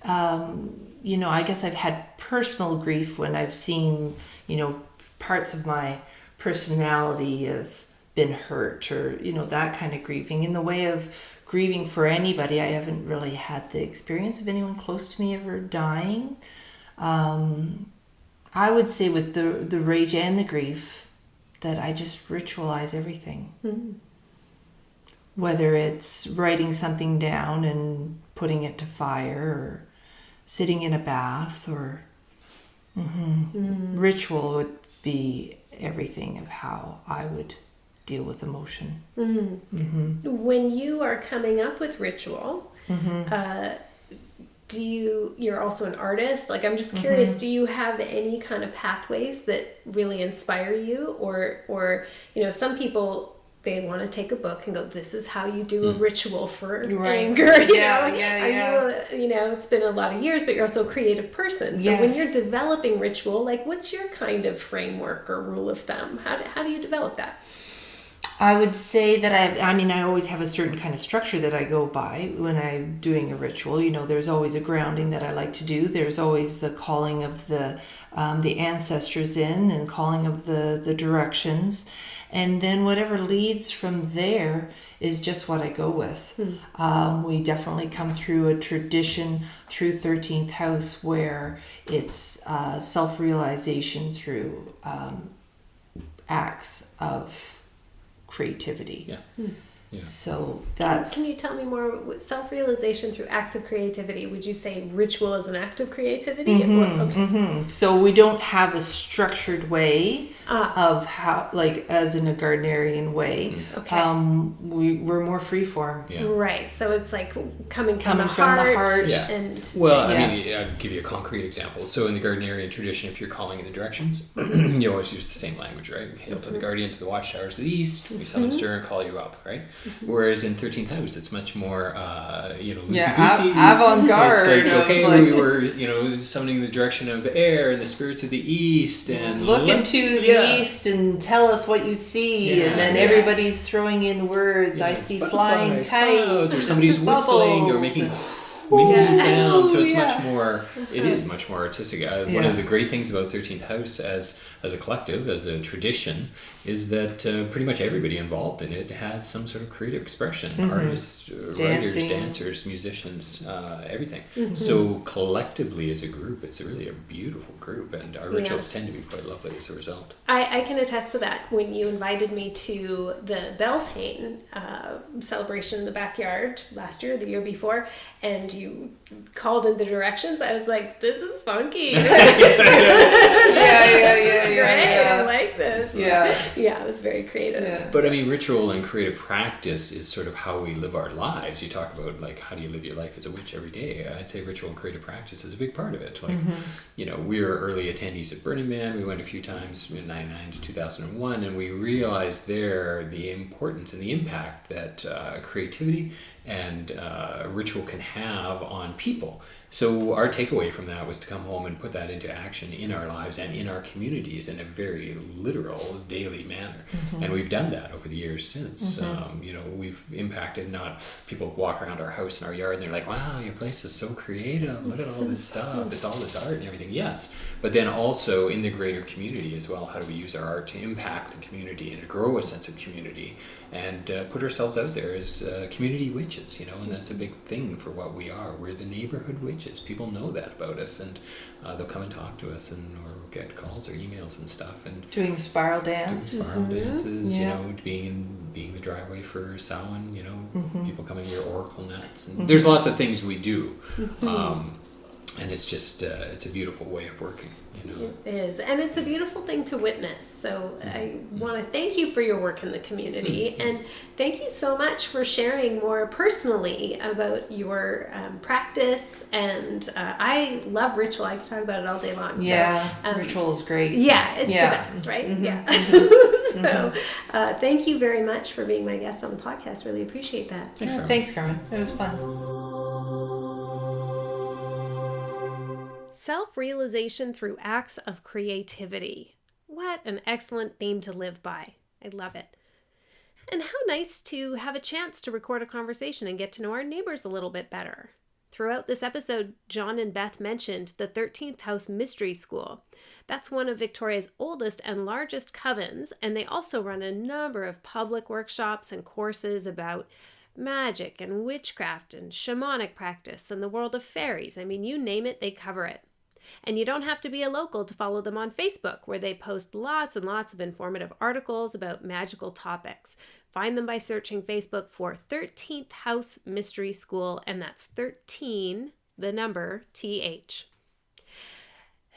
[SPEAKER 4] I guess I've had personal grief when I've seen parts of my personality have been hurt, or that kind of grieving. In the way of grieving for anybody, I haven't really had the experience of anyone close to me ever dying. I would say with the rage and the grief that I just ritualize everything. Whether it's writing something down and putting it to fire, or sitting in a bath, or ritual would be everything of how I would deal with emotion.
[SPEAKER 2] When you are coming up with ritual, you're also an artist, like I'm just curious, do you have any kind of pathways that really inspire you, or some people, they want to take a book and go, this is how you do a ritual for anger. It's been a lot of years, but you're also a creative person. So when you're developing ritual, like what's your kind of framework or rule of thumb? How do you develop that?
[SPEAKER 4] I would say that I always have a certain kind of structure that I go by when I'm doing a ritual. There's always a grounding that I like to do. There's always the calling of the ancestors in, and calling of the directions. And then whatever leads from there is just what I go with. We definitely come through a tradition through 13th house where it's self-realization through acts of creativity.
[SPEAKER 3] Yeah.
[SPEAKER 4] So that's...
[SPEAKER 2] Can you tell me more? Self-realization through acts of creativity. Would you say ritual is an act of creativity?
[SPEAKER 4] So we don't have a structured way of how, like as in a Gardnerian way. We're more freeform.
[SPEAKER 2] Right. So it's like coming from the heart. And
[SPEAKER 3] I'll give you a concrete example. So in the Gardnerian tradition, if you're calling in the directions, you always use the same language, right? Hail to the guardians, to the watchtowers to the east. We summon stir and call you up, right? Whereas in 13th house, it's much more, loosey-goosey.
[SPEAKER 4] Avant-garde.
[SPEAKER 3] It's like, we were, summoning the direction of air and the spirits of the east, and
[SPEAKER 4] look into the east and tell us what you see, and then everybody's throwing in words. I see flying kites,
[SPEAKER 3] or somebody's whistling or making windy sound. So it's much more. It is much more artistic. One of the great things about 13th house as as a collective, as a tradition, is that pretty much everybody involved in it has some sort of creative expression. Artists, writers, dancers, musicians, everything. So collectively as a group, it's really a beautiful group, and our rituals tend to be quite lovely as a result.
[SPEAKER 2] I can attest to that. When you invited me to the Beltane celebration in the backyard last year, the year before, and you called in the directions, I was like, this is funky. Great. I like this. Yeah, it was very creative.
[SPEAKER 4] Yeah.
[SPEAKER 3] But I mean, ritual and creative practice is sort of how we live our lives. You talk about like, how do you live your life as a witch every day? I'd say ritual and creative practice is a big part of it. Like, you know, we were early attendees at Burning Man. We went a few times in 1999 to 2001, and we realized there the importance and the impact that creativity and ritual can have on people. So our takeaway from that was to come home and put that into action in our lives and in our communities in a very literal, daily manner. And we've done that over the years since. You know, we've impacted not people walk around our house and our yard and they're like, wow, your place is so creative. Look at all this stuff. It's all this art and everything. Yes. But then also in the greater community as well, how do we use our art to impact the community and to grow a sense of community and put ourselves out there as community witches, you know, and that's a big thing for what we are. We're the neighborhood witches. People know that about us, and they'll come and talk to us, and or get calls or emails and stuff, and
[SPEAKER 4] Doing spiral dance.
[SPEAKER 3] dances, you know, being the driveway for Samhain, you know, people coming to your oracle nets, and there's lots of things we do, and it's just it's a beautiful way of working, you know.
[SPEAKER 2] It is, and it's a beautiful thing to witness. So I want to thank you for your work in the community, and thank you so much for sharing more personally about your practice. And I love ritual. I can talk about it all day long.
[SPEAKER 4] Yeah, ritual is great.
[SPEAKER 2] Yeah, it's the best, right? So thank you very much for being my guest on the podcast. Really appreciate that.
[SPEAKER 4] Thanks, Carmen. It was fun.
[SPEAKER 2] Self-realization through acts of creativity. What an excellent theme to live by. I love it. And how nice to have a chance to record a conversation and get to know our neighbors a little bit better. Throughout this episode, John and Beth mentioned the 13th House Mystery School. That's one of Victoria's oldest and largest covens, and they also run a number of public workshops and courses about magic and witchcraft and shamanic practice and the world of fairies. I mean, you name it, they cover it. And you don't have to be a local to follow them on Facebook, where they post lots and lots of informative articles about magical topics. Find them by searching Facebook for 13th House Mystery School, and that's 13, the number, TH.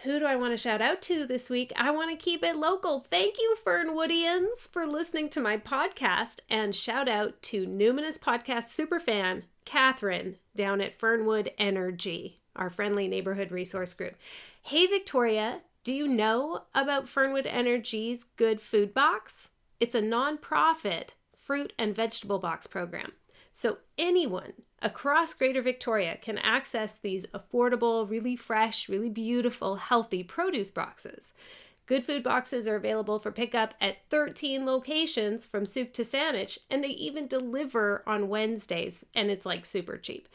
[SPEAKER 2] Who do I want to shout out to this week? I want to keep it local. Thank you, Fernwoodians, for listening to my podcast, and shout out to Numinous Podcast superfan, Catherine, down at Fernwood Energy, our friendly neighborhood resource group. Hey, Victoria, do you know about Fernwood Energy's Good Food Box? It's a non-profit fruit and vegetable box program. So anyone across Greater Victoria can access these affordable, really fresh, really beautiful, healthy produce boxes. Good Food Boxes are available for pickup at 13 locations from Souk to Saanich, and they even deliver on Wednesdays, and it's like super cheap.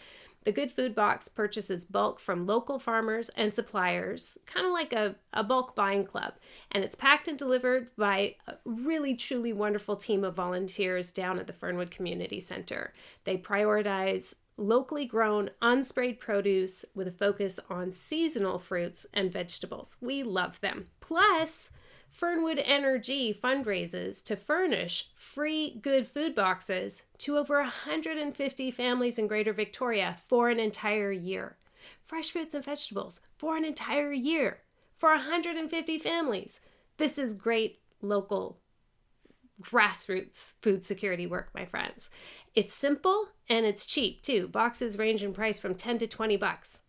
[SPEAKER 2] The Good Food Box purchases bulk from local farmers and suppliers, kind of like a bulk buying club. And it's packed and delivered by a really, truly wonderful team of volunteers down at the Fernwood Community Center. They prioritize locally grown, unsprayed produce with a focus on seasonal fruits and vegetables. We love them. Plus, Fernwood Energy fundraises to furnish free Good Food Boxes to over 150 families in Greater Victoria for an entire year. Fresh fruits and vegetables for an entire year for 150 families. This is great local grassroots food security work, my friends. It's simple and it's cheap too. Boxes range in price from $10 to $20. $20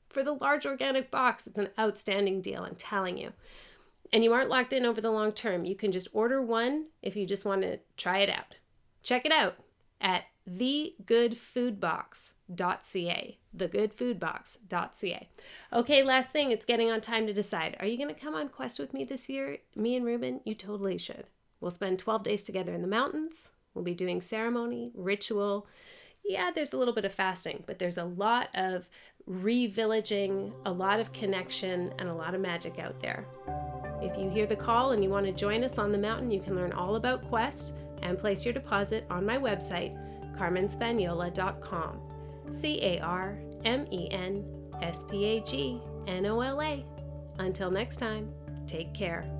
[SPEAKER 2] for the large organic box. It's an outstanding deal, I'm telling you. And you aren't locked in over the long term. You can just order one if you just want to try it out. Check it out at thegoodfoodbox.ca. Thegoodfoodbox.ca. Okay, last thing, it's getting on time to decide. Are you going to come on quest with me this year? Me and Ruben? You totally should. We'll spend 12 days together in the mountains. We'll be doing ceremony, ritual. Yeah, there's a little bit of fasting, but there's a lot of re-villaging, a lot of connection, and a lot of magic out there. If you hear the call and you want to join us on the mountain, you can learn all about Quest and place your deposit on my website, carmenspagnola.com. CarmenSpagnola. Until next time, take care.